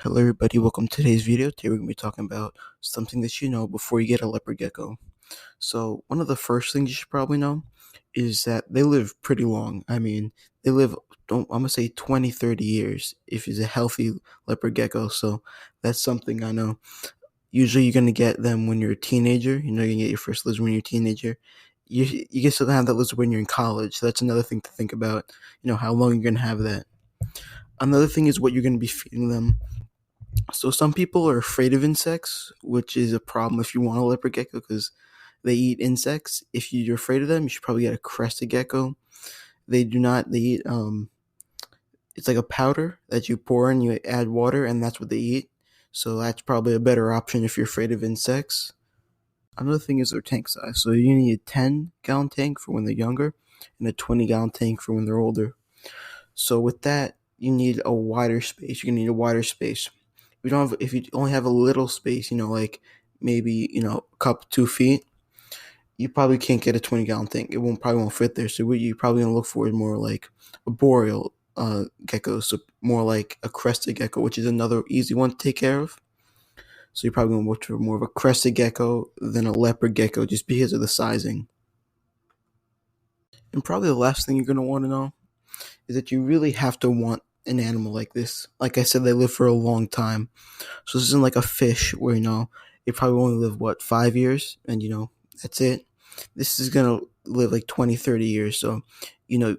Hello everybody, welcome to today's video. Today we're going to be talking about something that you know before you get a leopard gecko. So one of the first things you should probably know is that they live pretty long. They live, I'm going to say 20, 30 years if it's a healthy leopard gecko. So that's something I know. Usually you're going to get them when you're a teenager. You're going to get your first lizard when you're a teenager. You get to have that lizard when you're in college. So that's another thing to think about, how long you're going to have that. Another thing is what you're going to be feeding them. So some people are afraid of insects, which is a problem if you want a leopard gecko because they eat insects. If you're afraid of them, you should probably get a crested gecko. They do not. They eat. It's like a powder that you pour in. You add water, and that's what they eat. So that's probably a better option if you're afraid of insects. Another thing is their tank size. So you need a 10-gallon tank for when they're younger, and a 20-gallon tank for when they're older. So with that, you need a wider space. You're gonna need a wider space. If you only have a little space, like maybe a cup 2 feet, you probably can't get a 20-gallon tank. It probably won't fit there. So what you're probably gonna look for is more like a boreal gecko, so more like a crested gecko, which is another easy one to take care of. So you're probably gonna look for more of a crested gecko than a leopard gecko, just because of the sizing. And probably the last thing you're gonna want to know is that you really have to want an animal like this. Like I said, they live for a long time. So this isn't like a fish where, it probably only live, 5 years? And, that's it. This is going to live like 20, 30 years. So, I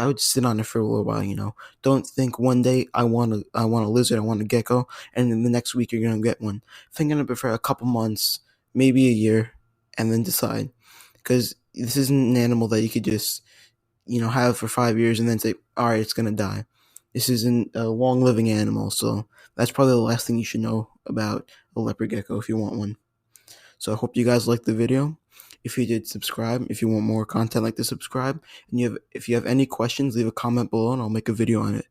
would sit on it for a little while. Don't think one day I want a lizard, I want a gecko, and then the next week you're going to get one. Think on it for a couple months, maybe a year, and then decide. Because this isn't an animal that you could just, have for 5 years and then say, all right, it's going to die. This isn't a long living animal. So that's probably the last thing you should know about a leopard gecko if you want one. So I hope you guys liked the video. If you did, subscribe. If you want more content like this, subscribe. And if you have any questions, leave a comment below and I'll make a video on it.